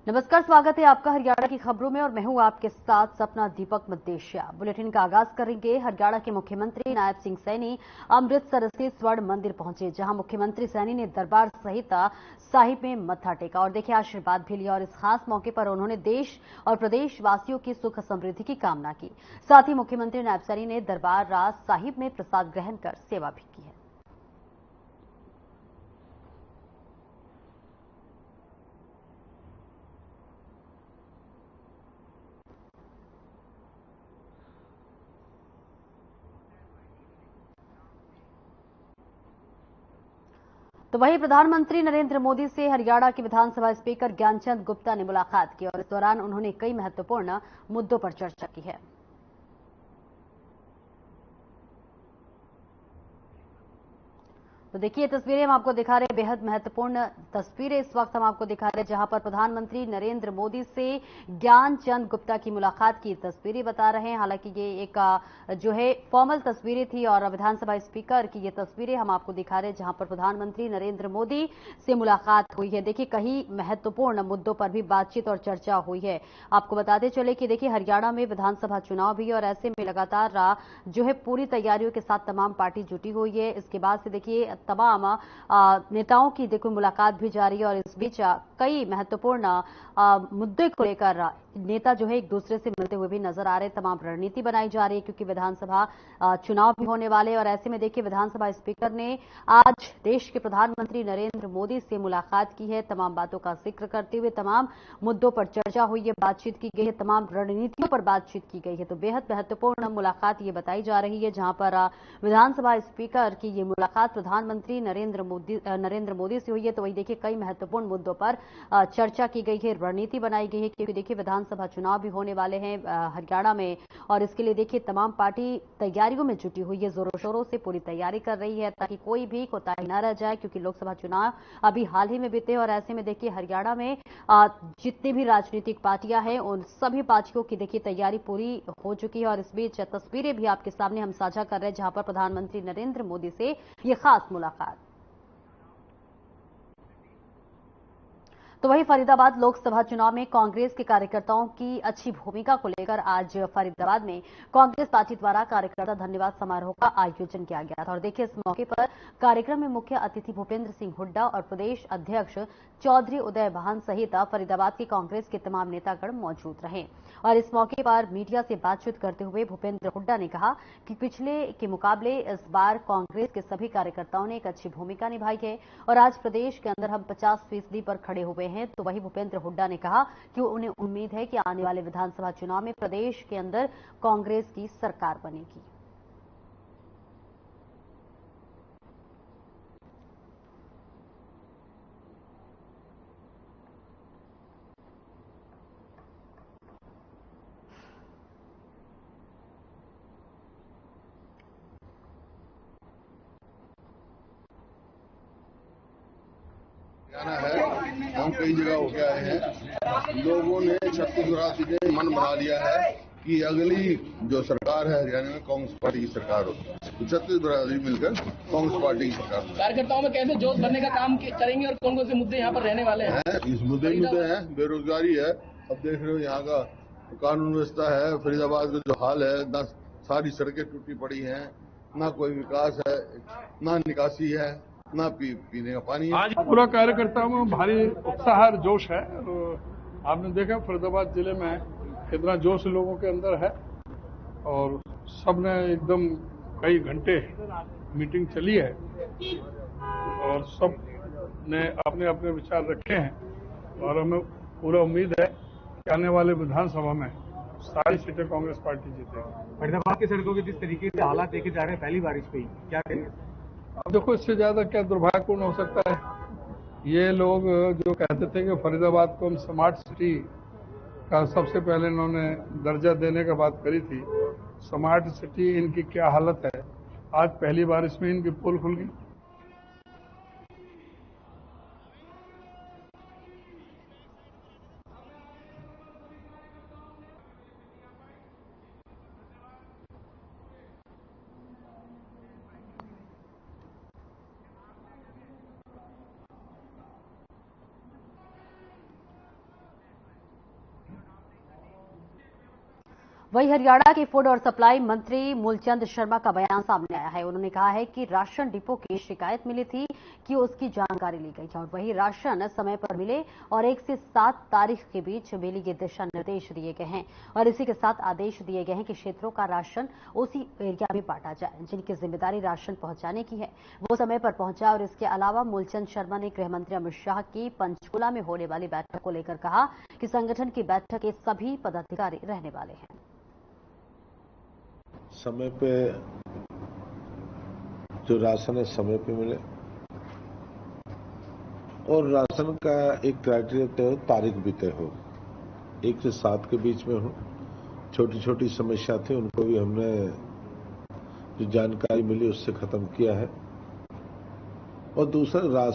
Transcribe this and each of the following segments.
नमस्कार, स्वागत है आपका हरियाणा की खबरों में और मैं हूं आपके साथ सपना दीपक मदेशिया। बुलेटिन का आगाज करेंगे। हरियाणा के मुख्यमंत्री नायब सिंह सैनी अमृतसर स्थित स्वर्ण मंदिर पहुंचे, जहां मुख्यमंत्री सैनी ने दरबार संहिता साहिब में मत्था टेका और देखिए आशीर्वाद भी लिया। और इस खास मौके पर उन्होंने देश और प्रदेश वासियों की सुख समृद्धि की कामना की। साथ ही मुख्यमंत्री नायब सैनी ने दरबार राज साहिब में प्रसाद ग्रहण कर सेवा भी की है। तो वहीं प्रधानमंत्री नरेंद्र मोदी से हरियाणा के विधानसभा स्पीकर ज्ञानचंद गुप्ता ने मुलाकात की और इस दौरान उन्होंने कई महत्वपूर्ण मुद्दों पर चर्चा की है। तो देखिए तस्वीरें हम आपको दिखा रहे हैं, बेहद महत्वपूर्ण तस्वीरें इस वक्त हम आपको दिखा रहे हैं, जहां पर प्रधानमंत्री नरेंद्र मोदी से ज्ञानचंद गुप्ता की मुलाकात की तस्वीरें बता रहे हैं। हालांकि ये एक जो है फॉर्मल तस्वीरें थी और विधानसभा स्पीकर की ये तस्वीरें हम आपको दिखा रहे हैं, जहां पर प्रधानमंत्री नरेंद्र मोदी से मुलाकात हुई है। देखिए कई महत्वपूर्ण मुद्दों पर भी बातचीत और चर्चा हुई है। आपको बताते चले कि देखिए हरियाणा में विधानसभा चुनाव भी और ऐसे में लगातार जो है पूरी तैयारियों के साथ तमाम पार्टी जुटी हुई है। इसके बाद से देखिए तमाम नेताओं की देखो मुलाकात भी जारी है और इस बीच कई महत्वपूर्ण मुद्दे को लेकर नेता जो है एक दूसरे से मिलते हुए भी नजर आ रहे हैं। तमाम रणनीति बनाई जा रही है क्योंकि विधानसभा चुनाव भी होने वाले हैं और ऐसे में देखिए विधानसभा स्पीकर ने आज देश के प्रधानमंत्री नरेंद्र मोदी से मुलाकात की है। तमाम बातों का जिक्र करते हुए तमाम मुद्दों पर चर्चा हुई है, बातचीत की गई है, तमाम रणनीतियों पर बातचीत की गई है। तो बेहद महत्वपूर्ण मुलाकात ये बताई जा रही है, जहां पर विधानसभा स्पीकर की ये मुलाकात प्रधानमंत्री नरेंद्र मोदी से हुई है। तो वही देखिए कई महत्वपूर्ण मुद्दों पर चर्चा की गई है, रणनीति बनाई गई है क्योंकि देखिए विधानसभा चुनाव भी होने वाले हैं हरियाणा में और इसके लिए देखिए तमाम पार्टी तैयारियों में जुटी हुई है, जोरों शोरों से पूरी तैयारी कर रही है ताकि कोई भी कोताही न रह जाए क्योंकि लोकसभा चुनाव अभी हाल ही में बीते और ऐसे में देखिए हरियाणा में जितनी भी राजनीतिक पार्टियां हैं उन सभी पार्टियों की देखिए तैयारी पूरी हो चुकी है और इस बीच तस्वीरें भी आपके सामने हम साझा कर रहे हैं, जहां पर प्रधानमंत्री नरेंद्र मोदी से ये खास मुलाकात। तो वहीं फरीदाबाद लोकसभा चुनाव में कांग्रेस के कार्यकर्ताओं की अच्छी भूमिका को लेकर आज फरीदाबाद में कांग्रेस पार्टी द्वारा कार्यकर्ता धन्यवाद समारोह का आयोजन किया गया था और देखिए इस मौके पर कार्यक्रम में मुख्य अतिथि भूपेंद्र सिंह हुड्डा और प्रदेश अध्यक्ष चौधरी उदय भान सहित फरीदाबाद की कांग्रेस के तमाम नेतागण मौजूद रहे। और इस मौके पर मीडिया से बातचीत करते हुए भूपेंद्र हुड्डा ने कहा कि पिछले के मुकाबले इस बार कांग्रेस के सभी कार्यकर्ताओं ने एक अच्छी भूमिका निभाई है और आज प्रदेश के अंदर हम 50% पर खड़े हुए हैं। तो वही भूपेंद्र हुड्डा ने कहा कि उन्हें उम्मीद है कि आने वाले विधानसभा चुनाव में प्रदेश के अंदर कांग्रेस की सरकार बनेगी। है हम कई जगह होके आए हैं। लोगों ने छत्तीसगढ़ ने मन बना लिया है कि अगली जो सरकार है हरियाणा में कांग्रेस पार्टी की सरकार होगी, तो छत्तीसगढ़ मिलकर कांग्रेस पार्टी की सरकार। कार्यकर्ताओं में कैसे जोश भरने का काम करेंगे और कौन कौन से मुद्दे यहाँ पर रहने वाले हैं? इस मुद्दे हैं, बेरोजगारी है, अब देख रहे हो यहाँ का कानून व्यवस्था है, फरीदाबाद का जो हाल है, न सारी सड़कें टूटी पड़ी हैं, न कोई विकास है, न निकासी है, ना पीने का पानी। आज पूरा कार्यकर्ताओं में भारी उत्साह और जोश है। आपने देखा फरीदाबाद जिले में कितना जोश लोगों के अंदर है और सबने एकदम कई घंटे मीटिंग चली है और सब ने अपने अपने विचार रखे हैं और हमें पूरा उम्मीद है कि आने वाले विधानसभा में सारी सीटें कांग्रेस पार्टी जीतेगी। फरीदाबाद की सड़कों के जिस तरीके से हालात देखे जा रहे हैं पहली बारिश पे ही, क्या करेंगे? अब देखो इससे ज्यादा क्या दुर्भाग्यपूर्ण हो सकता है। ये लोग जो कहते थे कि फरीदाबाद को हम स्मार्ट सिटी का सबसे पहले इन्होंने दर्जा देने का बात करी थी। स्मार्ट सिटी इनकी क्या हालत है, आज पहली बार इसमें इनकी पोल खुल गई। वहीं हरियाणा के फूड और सप्लाई मंत्री मूलचंद शर्मा का बयान सामने आया है। उन्होंने कहा है कि राशन डिपो की शिकायत मिली थी कि उसकी जानकारी ली गई है और वही राशन समय पर मिले और 1 से 7 तारीख के बीच मिली के दिशा निर्देश दिए गए हैं और इसी के साथ आदेश दिए गए हैं कि क्षेत्रों का राशन उसी एरिया में बांटा जाए जिनकी जिम्मेदारी राशन पहुंचाने की है वो समय पर पहुंचा। और इसके अलावा मूलचंद शर्मा ने गृह मंत्री अमित शाह की पंचकुला में होने वाली बैठक को लेकर कहा कि संगठन की बैठक के सभी पदाधिकारी रहने वाले हैं। समय पे जो राशन है समय पे मिले और राशन का एक क्राइटेरिया तय हो, तारीख भी तय हो, 1 से 7 के बीच में हो। छोटी छोटी समस्या थी उनको भी हमने जो जानकारी मिली उससे खत्म किया है। और दूसरा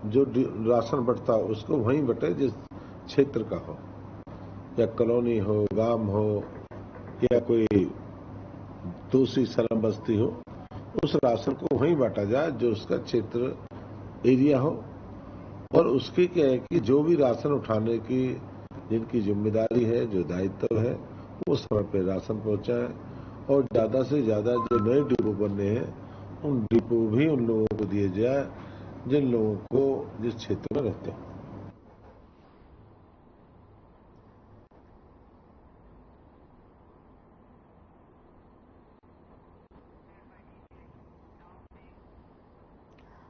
जो राशन बंटता हो उसको वहीं बटे जिस क्षेत्र का हो, या कॉलोनी हो, गांव हो या कोई दूसरी सलाम बस्ती हो, उस राशन को वहीं बांटा जाए जो उसका क्षेत्र एरिया हो। और उसकी क्या है कि जो भी राशन उठाने की जिनकी जिम्मेदारी है, जो दायित्व है, वो समय पे राशन पहुंचाए। और ज्यादा से ज्यादा जो नए डिपो बनने हैं उन डिपो भी उन लोगों को दिए जाए जिन लोगों को जिस क्षेत्र में रहते हैं।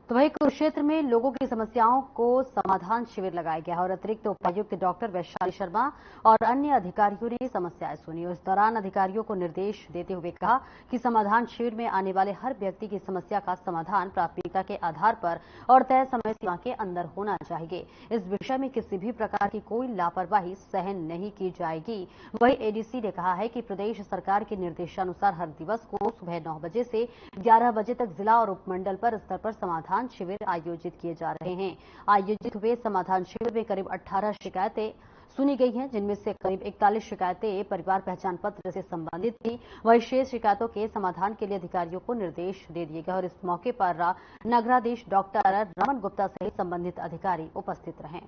तो वहीं कुरुक्षेत्र में लोगों की समस्याओं को समाधान शिविर लगाया गया और अतिरिक्त उपायुक्त डॉक्टर वैशाली शर्मा और अन्य अधिकारियों ने समस्याएं सुनी। इस दौरान अधिकारियों को निर्देश देते हुए कहा कि समाधान शिविर में आने वाले हर व्यक्ति की समस्या का समाधान प्राथमिकता के आधार पर और तय समय सीमा के अंदर होना चाहिए। इस विषय में किसी भी प्रकार की कोई लापरवाही सहन नहीं की जाएगी। वहीं एडीसी ने कहा है कि प्रदेश सरकार के निर्देशानुसार हर दिवस को सुबह 9 बजे से 11 बजे तक जिला और उपमंडल पर स्तर पर समाधान शिविर आयोजित किए जा रहे हैं। आयोजित हुए समाधान शिविर में करीब 18 शिकायतें सुनी गई हैं, जिनमें से करीब 41 शिकायतें परिवार पहचान पत्र से संबंधित थी। वहीं शेष शिकायतों के समाधान के लिए अधिकारियों को निर्देश दे दिए गए और इस मौके पर नगराधीश डॉक्टर रमन गुप्ता सहित संबंधित अधिकारी उपस्थित रहे।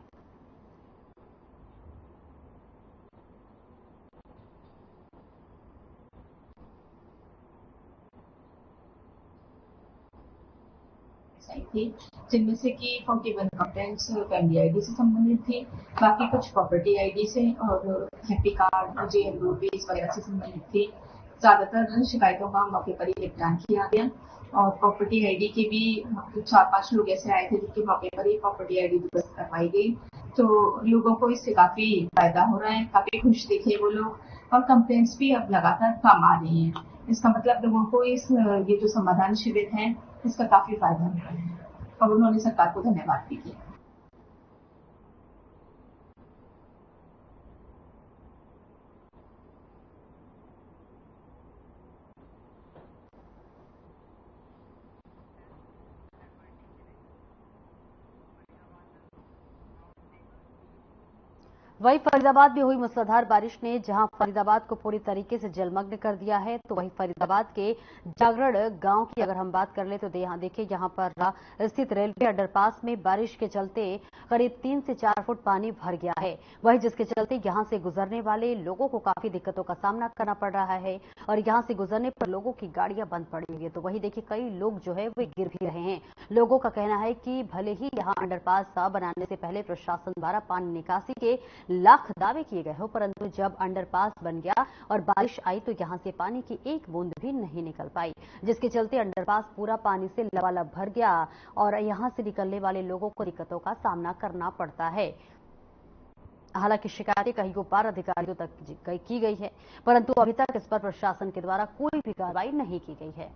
थी जिनमें से कि 41 कंप्लेंट्स फैमिली आईडी से संबंधित थी, बाकी कुछ प्रॉपर्टी आईडी से और हैप्पी कार्ड जेएम रूपीज वगैरह से संबंधित थी। ज्यादातर शिकायतों का मौके पर ही निपटान किया गया और प्रॉपर्टी आईडी के भी 4-5 लोग ऐसे आए थे जिनके मौके पर ही प्रॉपर्टी आईडी दुरुस्त करवाई गई। तो लोगों को इससे काफी फायदा हो रहा है, काफी खुश दिखे वो लोग और कंप्लेंट्स भी अब लगातार कम आ रही है। इसका मतलब लोगों को ये जो समाधान शिविर है इसका काफी फायदा हो रहा है और उन्होंने सरकार को धन्यवाद भी किया। वहीं फरीदाबाद में हुई मूसलाधार बारिश ने जहां फरीदाबाद को पूरी तरीके से जलमग्न कर दिया है, तो वहीं फरीदाबाद के जागरण गांव की अगर हम बात कर ले तो यहाँ देखिए यहां पर स्थित रेलवे अंडरपास में बारिश के चलते करीब 3 से 4 फुट पानी भर गया है। वहीं जिसके चलते यहां से गुजरने वाले लोगों को काफी दिक्कतों का सामना करना पड़ रहा है और यहां से गुजरने पर लोगों की गाड़ियां बंद पड़ी हुई है। तो वहीं देखिए कई लोग जो है वे गिर भी रहे हैं। लोगों का कहना है कि भले ही यहाँ अंडरपास बनाने से पहले प्रशासन द्वारा पानी निकासी के लाख दावे किए गए हो, परंतु जब अंडरपास बन गया और बारिश आई तो यहां से पानी की एक बूंद भी नहीं निकल पाई, जिसके चलते अंडरपास पूरा पानी से लबालब भर गया और यहां से निकलने वाले लोगों को दिक्कतों का सामना करना पड़ता है। हालांकि शिकायतें कहीं को पार अधिकारियों तक की गई है, परंतु अभी तक इस पर प्रशासन के द्वारा कोई भी कार्रवाई नहीं की गई है।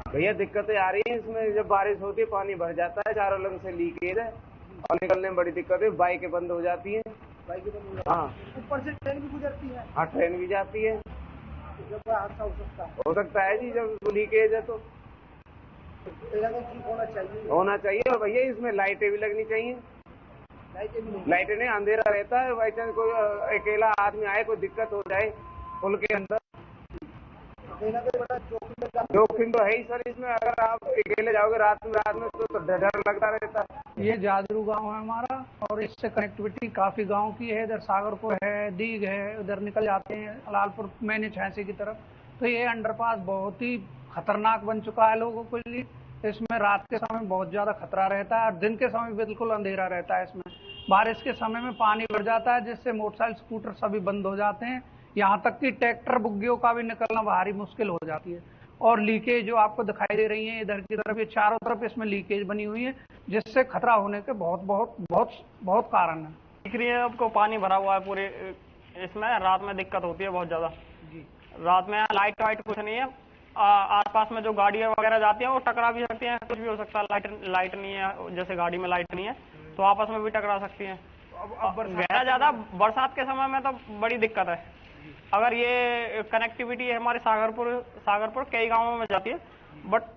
भैया दिक्कतें आ रही हैं इसमें, जब बारिश होती है पानी भर जाता है, चारों लंग से लीकेज है और निकलने में बड़ी दिक्कत है। बाइकें बंद हो जाती हैं। हाँ, ऊपर से ट्रेन भी गुजरती है। हाँ ट्रेन भी जाती है। जब हादसा हो सकता है जी, जब लीकेज है तो ठीक होना चाहिए। और भैया इसमें लाइटें भी लगनी चाहिए। लाइटें नहीं, अंधेरा रहता है, बाई चांस कोई अकेला आदमी आए, कोई दिक्कत हो जाए पुल के अंदर जोखिम तो है ही सर इसमें। अगर आप अकेले जाओगे रात में तो डर लगता रहता है। ये जादरू गांव है हमारा और इससे कनेक्टिविटी काफी गांव की है। इधर सागरपुर है, दीग है, उधर निकल जाते हैं लालपुर मैंने छांसी की तरफ। तो ये अंडरपास बहुत ही खतरनाक बन चुका है लोगों के लिए। इसमें रात के समय बहुत ज्यादा खतरा रहता है और दिन के समय बिल्कुल अंधेरा रहता है। इसमें बारिश के समय में पानी भर जाता है जिससे मोटरसाइकिल स्कूटर सभी बंद हो जाते हैं। यहाँ तक कि ट्रैक्टर बुग्गियों का भी निकलना भारी मुश्किल हो जाती है। और लीकेज जो आपको दिखाई दे रही है इधर की तरफ, ये चारों तरफ इसमें लीकेज बनी हुई है जिससे खतरा होने के बहुत बहुत बहुत बहुत कारण है। दिख रही है आपको पानी भरा हुआ है पूरे इसमें। रात में दिक्कत होती है बहुत ज्यादा जी। रात में लाइट वाइट कुछ नहीं है। आसपास में जो गाड़ियां वगैरह जाती हैं वो टकरा भी सकती हैं, कुछ भी हो सकता है। लाइट नहीं है, जैसे गाड़ी में लाइट नहीं है तो आपस में भी टकरा सकती हैं। गहरा ज्यादा बरसात के समय में तो बड़ी दिक्कत है। अगर ये कनेक्टिविटी है हमारे सागरपुर कई गांवों में जाती है बट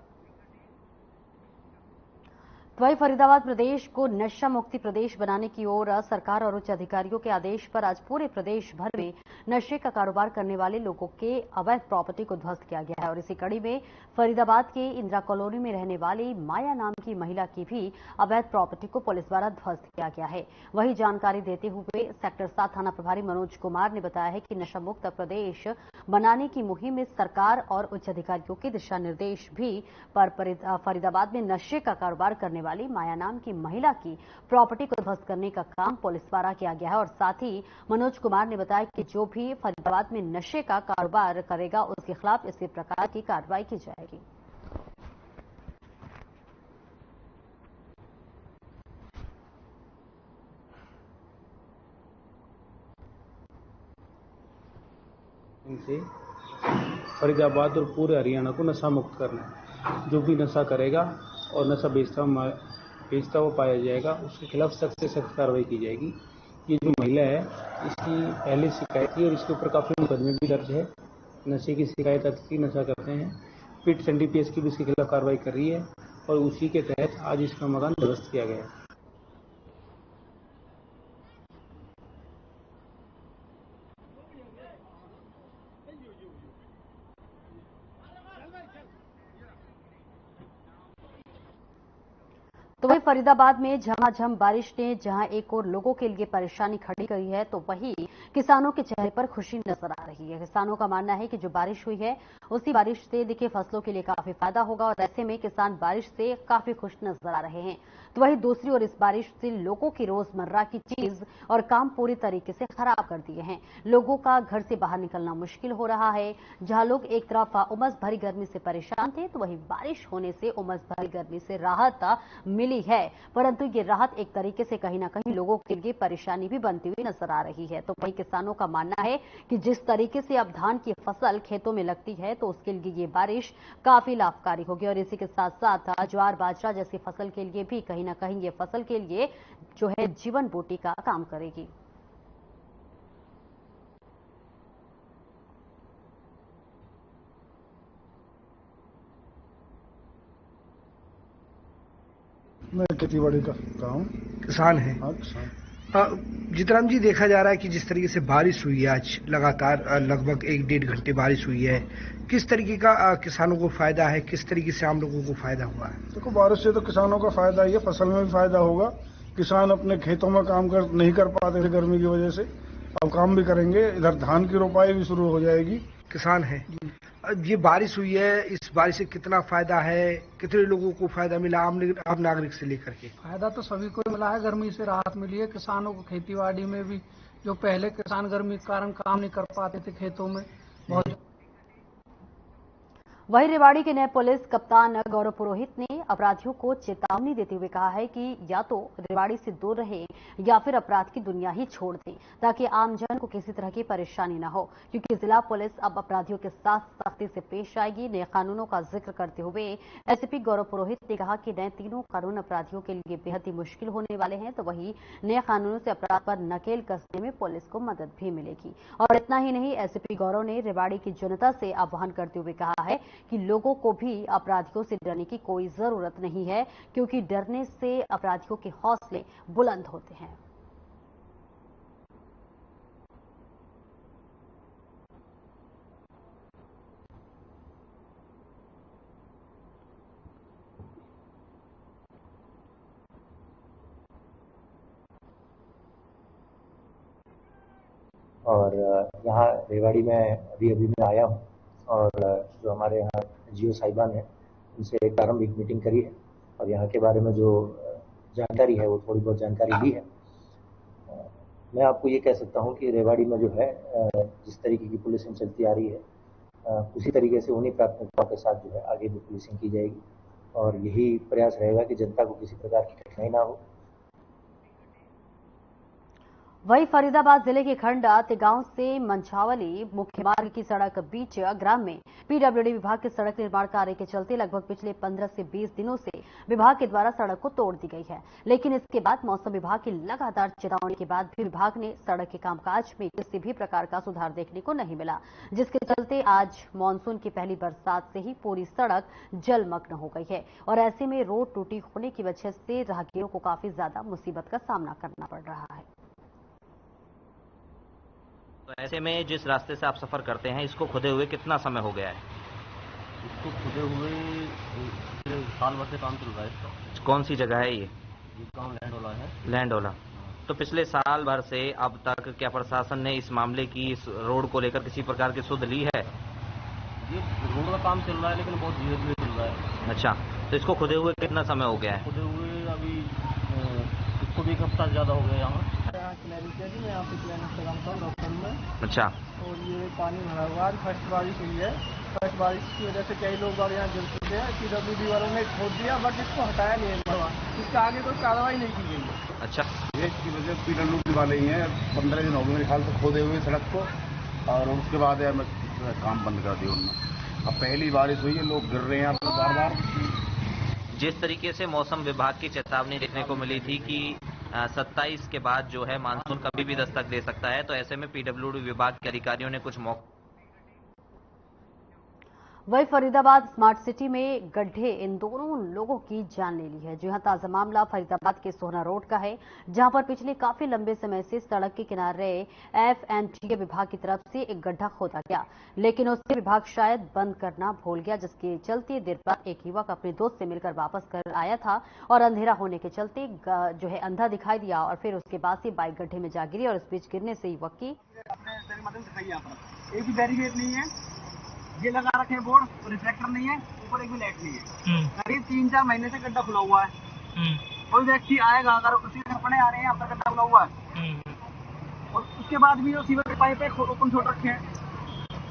वहीं फरीदाबाद प्रदेश को नशा मुक्ति प्रदेश बनाने की ओर सरकार और उच्च अधिकारियों के आदेश पर आज पूरे प्रदेश भर में नशे का कारोबार करने वाले लोगों के अवैध प्रॉपर्टी को ध्वस्त किया गया है। और इसी कड़ी में फरीदाबाद के इंदिरा कॉलोनी में रहने वाली माया नाम की महिला की भी अवैध प्रॉपर्टी को पुलिस द्वारा ध्वस्त किया गया है। वही जानकारी देते हुए सेक्टर 7 थाना प्रभारी मनोज कुमार ने बताया है कि नशा मुक्त प्रदेश बनाने की मुहिम में सरकार और उच्च अधिकारियों के दिशा निर्देश भी पर फरीदाबाद में नशे का कारोबार करने वाली माया नाम की महिला की प्रॉपर्टी को ध्वस्त करने का काम पुलिस द्वारा किया गया है। और साथ ही मनोज कुमार ने बताया कि जो भी फरीदाबाद में नशे का कारोबार करेगा उसके खिलाफ इसी प्रकार की कार्रवाई की जाएगी। इनसे फरीदाबाद और पूरे हरियाणा को नशा मुक्त करना है। जो भी नशा करेगा और नशा बेचता हुआ पाया जाएगा उसके खिलाफ सख्त से सख्त कार्रवाई की जाएगी। ये जो महिला है इसकी पहले शिकायत थी और इसके ऊपर काफी मुकदमे भी दर्ज है। नशे की शिकायत आती, नशा करते हैं। पिट एनडीपीएस की भी इसके खिलाफ कार्रवाई कर रही है और उसी के तहत आज इसका मकान ध्वस्त किया गया है। तो वहीं फरीदाबाद में झमाझम बारिश ने जहां एक और लोगों के लिए परेशानी खड़ी करी है तो वहीं किसानों के चेहरे पर खुशी नजर आ रही है। किसानों का मानना है कि जो बारिश हुई है उसी बारिश से देखिए फसलों के लिए काफी फायदा होगा और ऐसे में किसान बारिश से काफी खुश नजर आ रहे हैं। तो वहीं दूसरी ओर इस बारिश से लोगों की रोजमर्रा की चीज और काम पूरी तरीके से खराब कर दिए हैं। लोगों का घर से बाहर निकलना मुश्किल हो रहा है। जहां लोग एक तरफ उमस भरी गर्मी से परेशान थे तो वहीं बारिश होने से उमस भरी गर्मी से राहत मिली है, परंतु ये राहत एक तरीके से कहीं ना कहीं लोगों के लिए परेशानी भी बनती हुई नजर आ रही है। तो वहीं किसानों का मानना है कि जिस तरीके से अब धान की फसल खेतों में लगती है तो उसके लिए ये बारिश काफी लाभकारी होगी और इसी के साथ साथ ज्वार बाजरा जैसी फसल के लिए भी कहीं ना कहीं ये फसल के लिए जो है जीवन बोटी का काम करेगी। मैं खेती बाड़ी का काम किसान है। हाँ किसान। जितराम जी, देखा जा रहा है कि जिस तरीके से बारिश हुई है आज लगातार लगभग 1-1.5 घंटे बारिश हुई है, किस तरीके का किसानों को फायदा है, किस तरीके से आम लोगों को फायदा हुआ है? देखो बारिश से तो किसानों का फायदा ही है, फसल में भी फायदा होगा। किसान अपने खेतों में काम नहीं कर पाते थे गर्मी की वजह से, अब काम भी करेंगे। इधर धान की रोपाई भी शुरू हो जाएगी। किसान है, ये बारिश हुई है, इस बारिश से कितना फायदा है, कितने लोगों को फायदा मिला आम नागरिक से लेकर के? फायदा तो सभी को मिला है, गर्मी से राहत मिली है। किसानों को खेतीबाड़ी में भी, जो पहले किसान गर्मी के कारण काम नहीं कर पाते थे खेतों में, बहुत। वहीं रेवाड़ी के नए पुलिस कप्तान गौरव पुरोहित ने अपराधियों को चेतावनी देते हुए कहा है कि या तो रेवाड़ी से दूर रहें या फिर अपराध की दुनिया ही छोड़ दें ताकि आमजन को किसी तरह की परेशानी न हो, क्योंकि जिला पुलिस अब अपराधियों के साथ सख्ती से पेश आएगी। नए कानूनों का जिक्र करते हुए एसपी गौरव पुरोहित ने कहा कि नए तीनों कानून अपराधियों के लिए बेहद ही मुश्किल होने वाले हैं। तो वहीं नए कानूनों से अपराध पर नकेल कसने में पुलिस को मदद भी मिलेगी। और इतना ही नहीं, एसपी गौरव ने रेवाड़ी की जनता से आह्वान करते हुए कहा है कि लोगों को भी अपराधियों से डरने की कोई जरूरत नहीं है, क्योंकि डरने से अपराधियों के हौसले बुलंद होते हैं। और यहाँ रेवाड़ी में अभी मैं आया हूँ और जो हमारे यहाँ जियो साहिबान है उनसे एक प्रारंभिक मीटिंग करी है और यहाँ के बारे में जो जानकारी है वो थोड़ी बहुत जानकारी ली है। मैं आपको ये कह सकता हूँ कि रेवाड़ी में जो है जिस तरीके की पुलिसिंग चलती आ रही है उसी तरीके से उन्हीं प्राथमिकताओं के साथ जो है आगे भी पुलिसिंग की जाएगी और यही प्रयास रहेगा कि जनता को किसी प्रकार की कठिनाई ना हो। वहीं फरीदाबाद जिले के खंडा तिगांव से मंछावली मुख्य मार्ग की सड़क बीच ग्राम में पीडब्ल्यूडी विभाग के सड़क निर्माण कार्य के चलते लगभग पिछले 15 से 20 दिनों से विभाग के द्वारा सड़क को तोड़ दी गई है। लेकिन इसके बाद मौसम विभाग की लगातार चेतावनी के बाद भी विभाग ने सड़क के कामकाज में किसी भी प्रकार का सुधार देखने को नहीं मिला, जिसके चलते आज मानसून की पहली बरसात से ही पूरी सड़क जलमग्न हो गई है और ऐसे में रोड टूटी होने की वजह से राहगीरों को काफी ज्यादा मुसीबत का सामना करना पड़ रहा है। तो ऐसे में जिस रास्ते से आप सफर करते हैं इसको खुदे हुए कितना समय हो गया है? इसको खुदे हुए साल भर से काम चल रहा है इसका। कौन सी जगह है ये? गाँव लैंडोला है। लैंडोला। तो पिछले साल भर से अब तक क्या प्रशासन ने इस मामले की, इस रोड को लेकर किसी प्रकार की सुध ली है? ये रोड का काम चल रहा है लेकिन बहुत धीरे धीरे चल रहा है। अच्छा, तो इसको खुदे हुए कितना समय हो गया है? खुदे हुए अभी इसको भी 1 हफ्ता ज्यादा हो गया यहाँ। मैं यहाँ पे क्लिनिक से काम कर डॉक्टर में। अच्छा। और ये पानी भरा हुआ है, फर्स्ट बारिश हुई है। फर्स्ट बारिश की वजह से कई लोग बार यहाँ गिर चुके हैं। पीडब्ल्यूडी वालों ने खोद दिया बट इसको हटाया नहीं है, इसका आगे कोई कार्रवाई नहीं की गई है। अच्छा, ये इसकी वजह पीडब्ल्यूडी वाले ही हैं। 15 दिन हो गए मेरे ख्याल से खोदे हुए सड़क को और उसके बाद काम बंद कर दिया उन्होंने। अब पहली बारिश हुई है, लोग गिर रहे हैं यहाँ पर बार बार। जिस तरीके से मौसम विभाग की चेतावनी देखने को मिली थी कि 27 के बाद जो है मानसून कभी भी दस्तक दे सकता है, तो ऐसे में पीडब्ल्यूडी विभाग के अधिकारियों ने कुछ मौका। वही फरीदाबाद स्मार्ट सिटी में गड्ढे इन दोनों लोगों की जान ले ली है। जी हां, ताजा मामला फरीदाबाद के सोहना रोड का है, जहां पर पिछले काफी लंबे समय से सड़क के किनारे FNT विभाग की तरफ से एक गड्ढा खोदा गया, लेकिन उसे विभाग शायद बंद करना भूल गया, जिसके चलते देर बाद एक युवक अपने दोस्त से मिलकर वापस कर आया था और अंधेरा होने के चलते जो है अंधा दिखाई दिया और फिर उसके बाद से बाइक गड्ढे में जा गिरी और इस बीच गिरने से युवक की एक भी बैरिकेड नहीं है, ये लगा रखे हैं बोर्ड, रिफ्लेक्टर नहीं है, ऊपर एक भी लाइट नहीं है। करीब 3-4 महीने से गड्ढा खुला हुआ है। कोई व्यक्ति आएगा अगर उसी अपने आ रहे हैं, यहाँ पर गड्ढा खुला हुआ है और उसके बाद भी वो सीवर के पाइप ओपन छोड़ रखे हैं।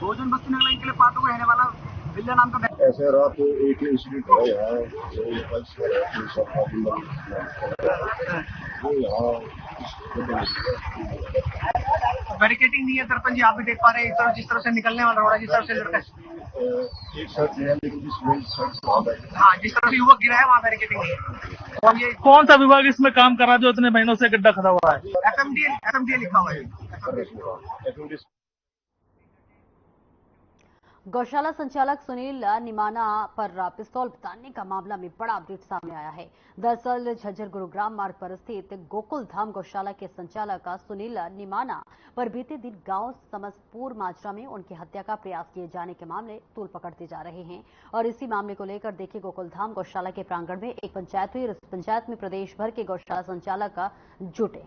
भोजन बस्ती नगर के लिए पाटू रहने वाला बिल्ला नाम का ऐसे रात एक इंसिडेंट है यहाँ बैरिकेडिंग नहीं है सरपंच जी, आप भी देख पा रहे हैं इस तरफ जिस तरफ से निकलने वाला रोड है, जिस तरफ से लड़का एक साथ है लेकिन हाँ जिस तरफ युवक गिरा है वहाँ बैरिकेडिंग नहीं है। और ये कौन सा विभाग इसमें काम कर रहा है जो इतने महीनों से गड्ढा खड़ा हुआ है? FMDA लिखा हुआ है। गौशाला संचालक सुनील निमाना पर पिस्तौल तानने का मामला में बड़ा अपडेट सामने आया है। दरअसल झज्जर गुरुग्राम मार्ग पर स्थित गोकुल धाम गौशाला के संचालक सुनील निमाना पर बीते दिन गांव समसपुर माजरा में उनकी हत्या का प्रयास किए जाने के मामले तूल पकड़ते जा रहे हैं और इसी मामले को लेकर देखिए गोकुल धाम गौशाला के प्रांगण में एक पंचायत हुई। इस पंचायत में प्रदेश भर के गौशाला संचालक जुटे।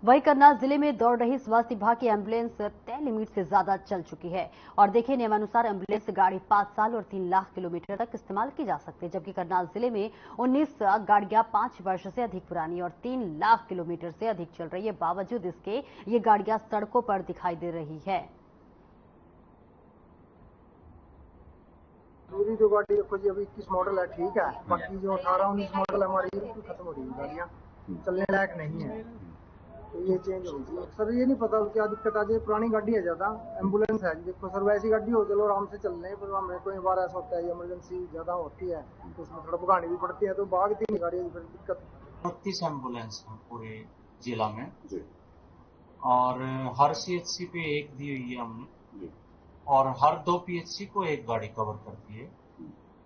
वहीं करनाल जिले में दौड़ रही स्वास्थ्य विभाग की एम्बुलेंस तय लिमिट से ज्यादा चल चुकी है और देखिए नियमानुसार एम्बुलेंस गाड़ी 5 साल और 3 लाख किलोमीटर तक इस्तेमाल की जा सकती है, जबकि करनाल जिले में 19 गाड़ियां 5 वर्ष से अधिक पुरानी और 3 लाख किलोमीटर से अधिक चल रही है। बावजूद इसके ये गाड़ियां सड़कों पर दिखाई दे रही है। मेरी जो गाड़ी देखो जी अभी 21 मॉडल है, ठीक है, बाकी जो 18-19 मॉडल हमारी खत्म हो रही है, गाड़ियाँ चलने लायक नहीं है, तो ये चेंज हो गई। सर ये नहीं पता क्या दिक्कत आ जाए, पुरानी गाड़ी है ज्यादा, एम्बुलेंस है देखो सर, वैसी गाड़ी हो चलो आराम से चल रहे हैं, पर हमें कोई बार ऐसा होता है इमरजेंसी ज्यादा होती है तो उसमें थोड़ा भगानी भी पड़ती है, तो भागती नहीं गाड़ी, फिर दिक्कत। 32 एम्बुलेंस है पूरे जिला में और हर CHC पे एक दी हुई है हमने और हर 2 PHC को एक गाड़ी कवर करती है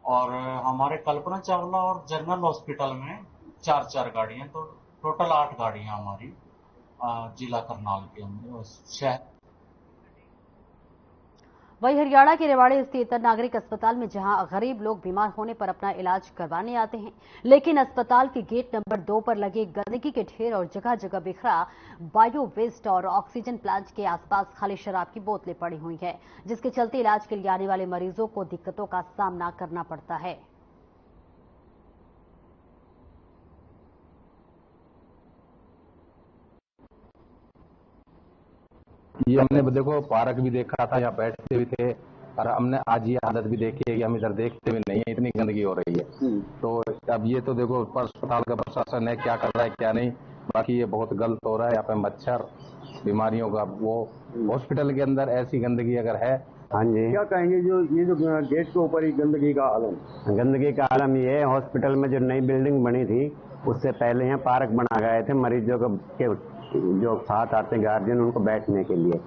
और हमारे कल्पना चावला और जनरल हॉस्पिटल में 4-4 गाड़ियां, तो टोटल 8 गाड़ियां हमारी जिला करनाल के अंदर शहर। वहीं हरियाणा के रेवाड़ी स्थित नागरिक अस्पताल में जहां गरीब लोग बीमार होने पर अपना इलाज करवाने आते हैं, लेकिन अस्पताल के गेट नंबर 2 पर लगे गंदगी के ढेर और जगह जगह बिखरा बायो वेस्ट और ऑक्सीजन प्लांट के आसपास खाली शराब की बोतलें पड़ी हुई हैं, जिसके चलते इलाज के लिए आने वाले मरीजों को दिक्कतों का सामना करना पड़ता है। ये हमने देखो पार्क भी देखा था, यहाँ बैठते भी थे, और हमने आज ये हालत भी देखी है कि हम इधर देखते भी नहीं है, इतनी गंदगी हो रही है। तो अब ये तो देखो अस्पताल का प्रशासन है, क्या कर रहा है क्या नहीं, बाकी ये बहुत गलत हो रहा है। यहाँ पे मच्छर बीमारियों का वो हॉस्पिटल के अंदर ऐसी गंदगी अगर है। हाँ जी, क्या कहेंगे जो ये जो गेट के ऊपर ही गंदगी का आलम? गंदगी का आलम ये है, हॉस्पिटल में जो नई बिल्डिंग बनी थी उससे पहले यहाँ पार्क बना गए थे मरीजों के जो साथ आते गार्जियन उनको बैठने के लिए,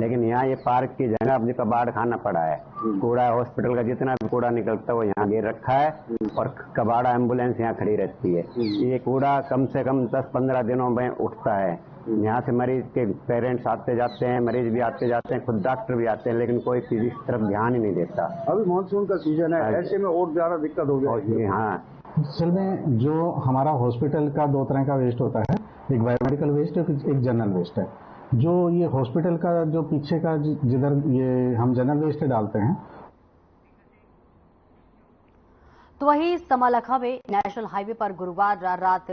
लेकिन यहाँ ये पार्क की जगह अपनी कबाड़ खाना पड़ा है। कूड़ा हॉस्पिटल का जितना भी कूड़ा निकलता है वो यहाँ गिर रखा है और कबाड़ा एम्बुलेंस यहाँ खड़ी रहती है। ये कूड़ा कम से कम 10-15 दिनों में उठता है। यहाँ से मरीज के पेरेंट्स आते जाते हैं, मरीज भी आते जाते हैं, खुद डॉक्टर भी आते हैं, लेकिन कोई किसी तरफ ध्यान ही नहीं देता। अभी मानसून का सीजन है, ऐसे में और ज्यादा दिक्कत हो गई। हाँ, असल में जो हमारा हॉस्पिटल का 2 तरह का वेस्ट होता है, एक बायोमेडिकल वेस्ट है, एक जनरल वेस्ट है। जो ये हॉस्पिटल का जो पीछे का जिधर ये हम जनरल वेस्ट डालते हैं। तो वहीं समालखा में नेशनल हाईवे पर गुरुवार रात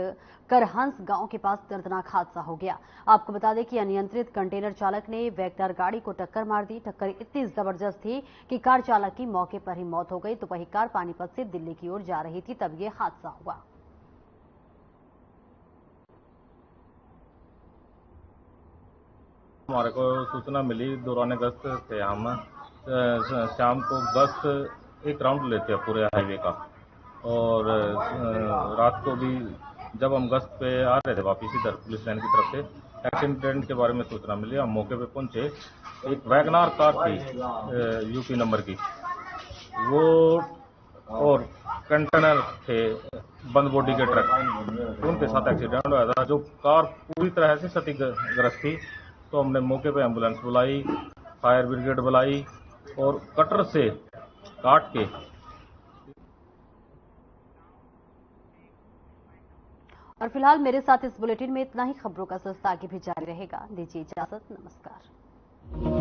करहंस गांव के पास दर्दनाक हादसा हो गया। आपको बता दें कि अनियंत्रित कंटेनर चालक ने वैगनर गाड़ी को टक्कर मार दी। टक्कर इतनी जबरदस्त थी कि कार चालक की मौके पर ही मौत हो गई। तो वहीं कार पानीपत से दिल्ली की ओर जा रही थी, तब ये हादसा हुआ। हमारे को सूचना मिली, दौरान गश्त थे हम, शाम को गश्त एक राउंड लेते हैं पूरे हाईवे का, और रात को भी जब हम गश्त पे आ रहे थे वापिस इधर पुलिस लाइन की तरफ से, एक्सीडेंट के बारे में सूचना मिली। हम मौके पे पहुंचे, एक वैगनार कार थी यूपी नंबर की, वो और कंटेनर थे बंद बॉडी के ट्रक, उनके साथ एक्सीडेंट हुआ था। जो कार पूरी तरह से क्षतिग्रस्त थी, तो हमने मौके पे एम्बुलेंस बुलाई, फायर ब्रिगेड बुलाई और कटर से काट के। और फिलहाल मेरे साथ इस बुलेटिन में इतना ही। खबरों का सिलसिला आगे भी जारी रहेगा। दीजिए इजाजत, नमस्कार।